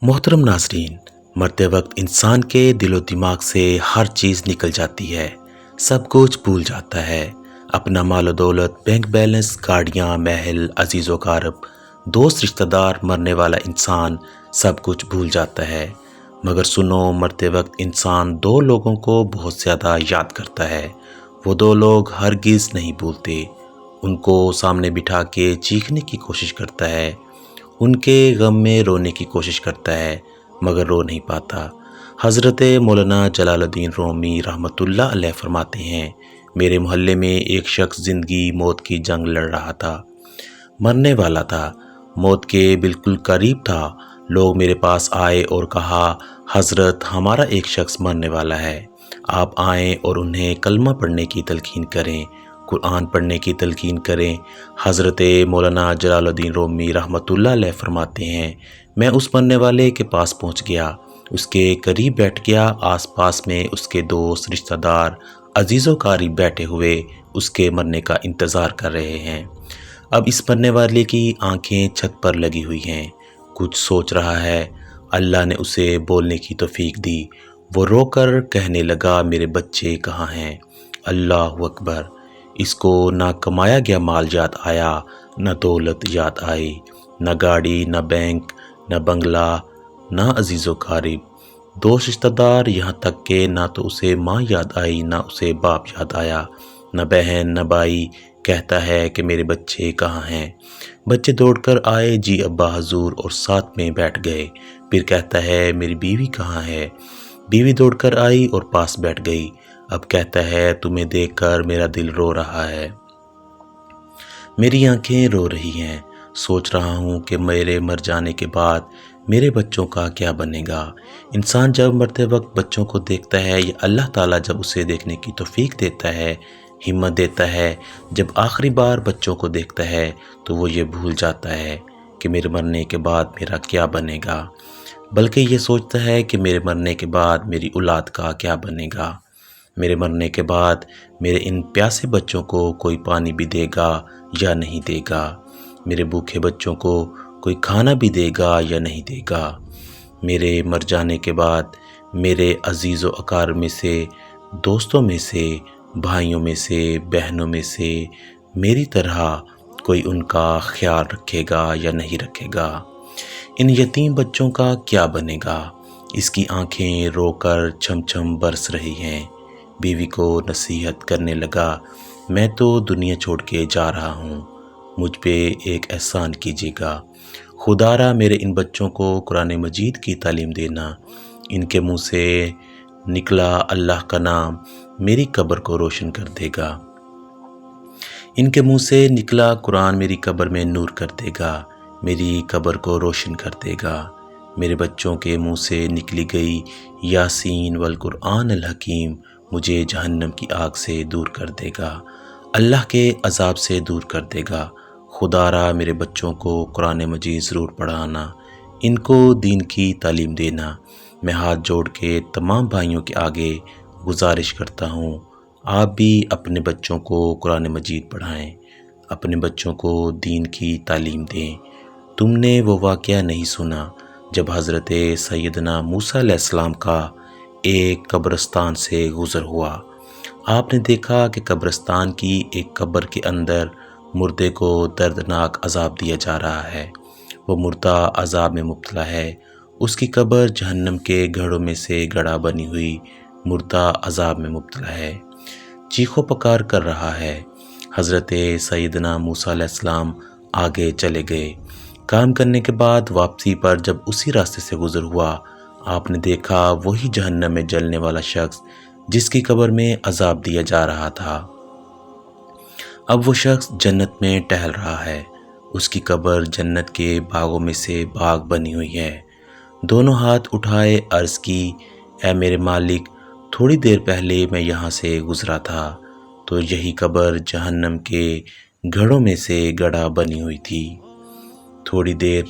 محترم ناظرین، مرتے وقت انسان کے دل و دماغ سے ہر چیز نکل جاتی ہے، سب کچھ بھول جاتا ہے، اپنا مال و دولت، بینک بیلنس، گاڑیاں، محل، عزیز و اقارب، دوست، رشتہ دار، مرنے والا انسان سب کچھ بھول جاتا ہے۔ مگر سنو، مرتے وقت انسان دو لوگوں کو بہت زیادہ یاد کرتا ہے، وہ دو لوگ ہرگز نہیں بھولتے، ان کو سامنے بٹھا کے چیخنے کی کوشش کرتا ہے، ان کے غم میں رونے کی کوشش کرتا ہے مگر رو نہیں پاتا۔ حضرت مولانا جلال الدین رومی رحمۃ اللہ علیہ فرماتے ہیں، میرے محلے میں ایک شخص زندگی موت کی جنگ لڑ رہا تھا، مرنے والا تھا، موت کے بالکل قریب تھا۔ لوگ میرے پاس آئے اور کہا، حضرت ہمارا ایک شخص مرنے والا ہے، آپ آئیں اور انہیں کلمہ پڑھنے کی تلقین کریں، قرآن پڑھنے کی تلقین کریں۔ حضرت مولانا جلال الدین رومی رحمۃ اللہ علیہ فرماتے ہیں، میں اس مرنے والے کے پاس پہنچ گیا، اس کے قریب بیٹھ گیا، آس پاس میں اس کے دوست، رشتہ دار، عزیز و قریب بیٹھے ہوئے اس کے مرنے کا انتظار کر رہے ہیں۔ اب اس مرنے والے کی آنکھیں چھت پر لگی ہوئی ہیں، کچھ سوچ رہا ہے۔ اللہ نے اسے بولنے کی توفیق دی، وہ رو کر کہنے لگا، میرے بچے کہاں ہیں؟ اللہ اکبر! اس کو نہ کمایا گیا مال یاد آیا، نہ دولت یاد آئی، نہ گاڑی، نہ بینک، نہ بنگلہ، نہ عزیز و قریب، دوست، رشتہ دار، یہاں تک کہ نہ تو اسے ماں یاد آئی، نہ اسے باپ یاد آیا، نہ بہن، نہ بھائی۔ کہتا ہے کہ میرے بچے کہاں ہیں؟ بچے دوڑ کر آئے، جی ابا حضور، اور ساتھ میں بیٹھ گئے۔ پھر کہتا ہے، میری بیوی کہاں ہے؟ بیوی دوڑ کر آئی اور پاس بیٹھ گئی۔ اب کہتا ہے، تمہیں دیکھ کر میرا دل رو رہا ہے، میری آنکھیں رو رہی ہیں، سوچ رہا ہوں کہ میرے مر جانے کے بعد میرے بچوں کا کیا بنے گا۔ انسان جب مرتے وقت بچوں کو دیکھتا ہے، یا اللہ تعالیٰ جب اسے دیکھنے کی توفیق دیتا ہے، ہمت دیتا ہے، جب آخری بار بچوں کو دیکھتا ہے تو وہ یہ بھول جاتا ہے کہ میرے مرنے کے بعد میرا کیا بنے گا، بلکہ یہ سوچتا ہے کہ میرے مرنے کے بعد میری اولاد کا کیا بنے گا، میرے مرنے کے بعد میرے ان پیاسے بچوں کو کوئی پانی بھی دے گا یا نہیں دے گا، میرے بھوکے بچوں کو کوئی کھانا بھی دے گا یا نہیں دے گا۔ میرے مر جانے کے بعد میرے عزیز و اقارب میں سے، دوستوں میں سے، بھائیوں میں سے، بہنوں میں سے میری طرح کوئی ان کا خیال رکھے گا یا نہیں رکھے گا، ان یتیم بچوں کا کیا بنے گا۔ اس کی آنکھیں رو کر چھم چھم برس رہی ہیں۔ بیوی کو نصیحت کرنے لگا، میں تو دنیا چھوڑ کے جا رہا ہوں، مجھ پہ ایک احسان کیجیے گا، خدا را میرے ان بچوں کو قرآن مجید کی تعلیم دینا، ان کے منہ سے نکلا اللہ کا نام میری قبر کو روشن کر دے گا، ان کے منہ سے نکلا قرآن میری قبر میں نور کر دے گا، میری قبر کو روشن کر دے گا، میرے بچوں کے منہ سے نکلی گئی یاسین والقرآن الحکیم مجھے جہنم کی آگ سے دور کر دے گا، اللہ کے عذاب سے دور کر دے گا۔ خدا را میرے بچوں کو قرآن مجید ضرور پڑھانا، ان کو دین کی تعلیم دینا۔ میں ہاتھ جوڑ کے تمام بھائیوں کے آگے گزارش کرتا ہوں، آپ بھی اپنے بچوں کو قرآن مجید پڑھائیں، اپنے بچوں کو دین کی تعلیم دیں۔ تم نے وہ واقعہ نہیں سنا جب حضرت سیدنا موسیٰ علیہ السلام کا ایک قبرستان سے گزر ہوا، آپ نے دیکھا کہ قبرستان کی ایک قبر کے اندر مردے کو دردناک عذاب دیا جا رہا ہے، وہ مردہ عذاب میں مبتلا ہے، اس کی قبر جہنم کے گڑھوں میں سے گڑھا بنی ہوئی مردہ عذاب میں مبتلا ہے، چیخو پکار کر رہا ہے۔ حضرت سیدنا موسیٰ علیہ السلام آگے چلے گئے۔ کام کرنے کے بعد واپسی پر جب اسی راستے سے گزر ہوا، آپ نے دیکھا وہی جہنم میں جلنے والا شخص جس کی قبر میں عذاب دیا جا رہا تھا، اب وہ شخص جنت میں ٹہل رہا ہے، اس کی قبر جنت کے باغوں میں سے باغ بنی ہوئی ہے۔ دونوں ہاتھ اٹھائے عرض کی، اے میرے مالک، تھوڑی دیر پہلے میں یہاں سے گزرا تھا تو یہی قبر جہنم کے گڑھوں میں سے گڑھا بنی ہوئی تھی، تھوڑی دیر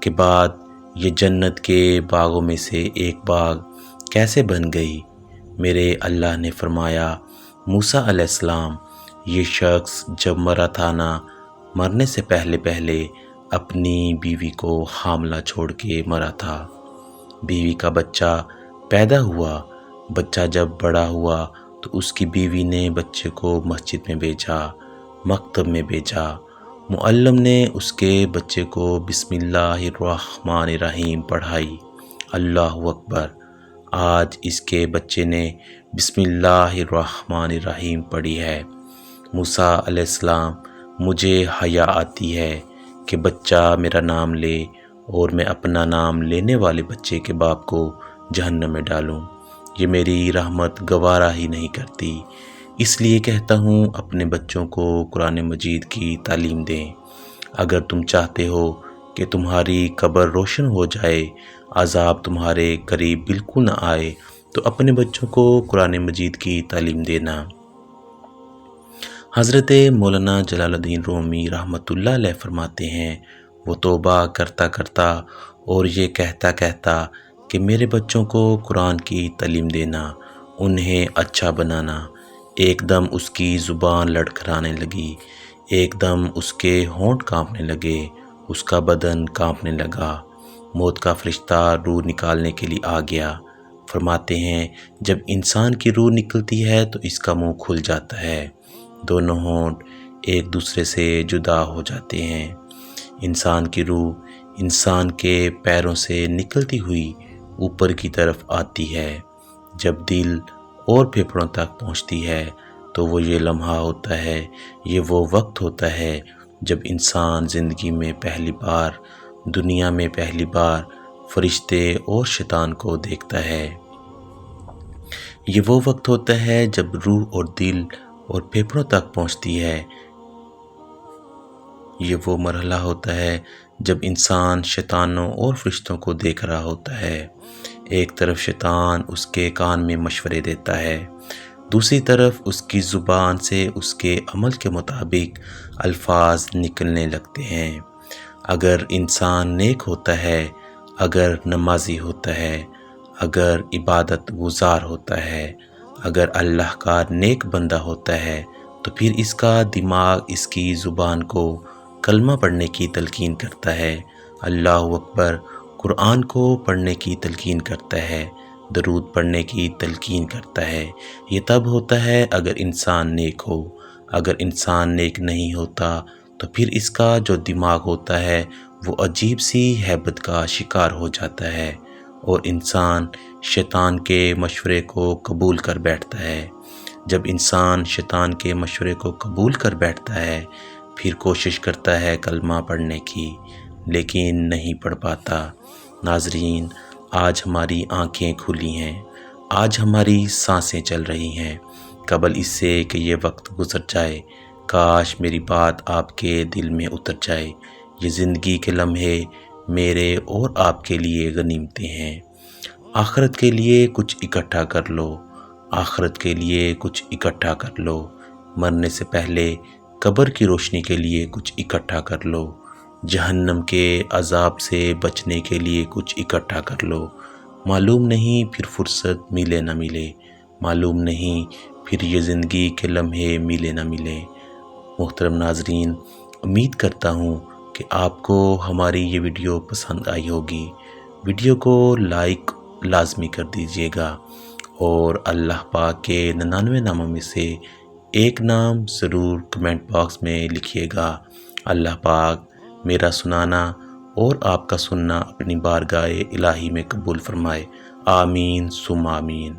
کے بعد یہ جنت کے باغوں میں سے ایک باغ کیسے بن گئی؟ میرے اللہ نے فرمایا، موسیٰ علیہ السلام، یہ شخص جب مرا تھا نا، مرنے سے پہلے اپنی بیوی کو حاملہ چھوڑ کے مرا تھا۔ بیوی کا بچہ پیدا ہوا۔ بچہ جب بڑا ہوا تو اس کی بیوی نے بچے کو مسجد میں بھیجا، مکتب میں بھیجا۔ معلم نے اس کے بچے کو بسم اللہ الرحمن الرحیم پڑھائی۔ اللہ اکبر! آج اس کے بچے نے بسم اللہ الرحمن الرحیم پڑھی ہے۔ موسیٰ علیہ السلام: مجھے حیا آتی ہے کہ بچہ میرا نام لے اور میں اپنا نام لینے والے بچے کے باپ کو جہنم میں ڈالوں۔ یہ میری رحمت گوارا ہی نہیں کرتی، اس لیے کہتا ہوں اپنے بچوں کو قرآن مجید کی تعلیم دیں۔ اگر تم چاہتے ہو کہ تمہاری قبر روشن ہو جائے، عذاب تمہارے قریب بالکل نہ آئے، تو اپنے بچوں کو قرآن مجید کی تعلیم دینا۔ حضرت مولانا جلال الدین رومی رحمۃ اللہ علیہ فرماتے ہیں، وہ توبہ کرتا کرتا اور یہ کہتا کہتا کہ میرے بچوں کو قرآن کی تعلیم دینا، انہیں اچھا بنانا، ایک دم اس کی زبان لڑکھڑانے لگی، ایک دم اس کے ہونٹ کانپنے لگے، اس کا بدن کانپنے لگا۔ موت کا فرشتہ روح نکالنے کے لیے آ گیا۔ فرماتے ہیں جب انسان کی روح نکلتی ہے تو اس کا منہ کھل جاتا ہے، دونوں ہونٹ ایک دوسرے سے جدا ہو جاتے ہیں۔ انسان کی روح انسان کے پیروں سے نکلتی ہوئی اوپر کی طرف آتی ہے۔ جب دل اور پھیپھڑوں تک پہنچتی ہے تو وہ یہ لمحہ ہوتا ہے، یہ وہ وقت ہوتا ہے جب انسان زندگی میں پہلی بار، دنیا میں پہلی بار فرشتے اور شیطان کو دیکھتا ہے۔ یہ وہ وقت ہوتا ہے جب روح اور دل اور پھیپھڑوں تک پہنچتی ہے۔ یہ وہ مرحلہ ہوتا ہے جب انسان شیطانوں اور فرشتوں کو دیکھ رہا ہوتا ہے۔ ایک طرف شیطان اس کے کان میں مشورے دیتا ہے، دوسری طرف اس کی زبان سے اس کے عمل کے مطابق الفاظ نکلنے لگتے ہیں۔ اگر انسان نیک ہوتا ہے، اگر نمازی ہوتا ہے، اگر عبادت گزار ہوتا ہے، اگر اللہ کا نیک بندہ ہوتا ہے، تو پھر اس کا دماغ اس کی زبان کو کلمہ پڑھنے کی تلقین کرتا ہے، اللہ اکبر، قرآن کو پڑھنے کی تلقین کرتا ہے، درود پڑھنے کی تلقین کرتا ہے۔ یہ تب ہوتا ہے اگر انسان نیک ہو۔ اگر انسان نیک نہیں ہوتا تو پھر اس کا جو دماغ ہوتا ہے وہ عجیب سی ہیبت کا شکار ہو جاتا ہے اور انسان شیطان کے مشورے کو قبول کر بیٹھتا ہے۔ جب انسان شیطان کے مشورے کو قبول کر بیٹھتا ہے، پھر کوشش کرتا ہے کلمہ پڑھنے کی، لیکن نہیں پڑھ پاتا۔ ناظرین، آج ہماری آنکھیں کھلی ہیں، آج ہماری سانسیں چل رہی ہیں، قبل اس سے کہ یہ وقت گزر جائے، کاش میری بات آپ کے دل میں اتر جائے۔ یہ زندگی کے لمحے میرے اور آپ کے لیے غنیمتیں ہیں۔ آخرت کے لیے کچھ اکٹھا کر لو، آخرت کے لیے کچھ اکٹھا کر لو، مرنے سے پہلے قبر کی روشنی کے لیے کچھ اکٹھا کر لو، جہنم کے عذاب سے بچنے کے لیے کچھ اکٹھا کر لو۔ معلوم نہیں پھر فرصت ملے نہ ملے، معلوم نہیں پھر یہ زندگی کے لمحے ملے نہ ملے۔ محترم ناظرین، امید کرتا ہوں کہ آپ کو ہماری یہ ویڈیو پسند آئی ہوگی۔ ویڈیو کو لائک لازمی کر دیجیے گا اور اللہ پاک کے 99 ناموں میں سے ایک نام ضرور کمنٹ باکس میں لکھیے گا۔ اللہ پاک میرا سنانا اور آپ کا سننا اپنی بارگاہ الہی میں قبول فرمائے۔ آمین ثم آمین۔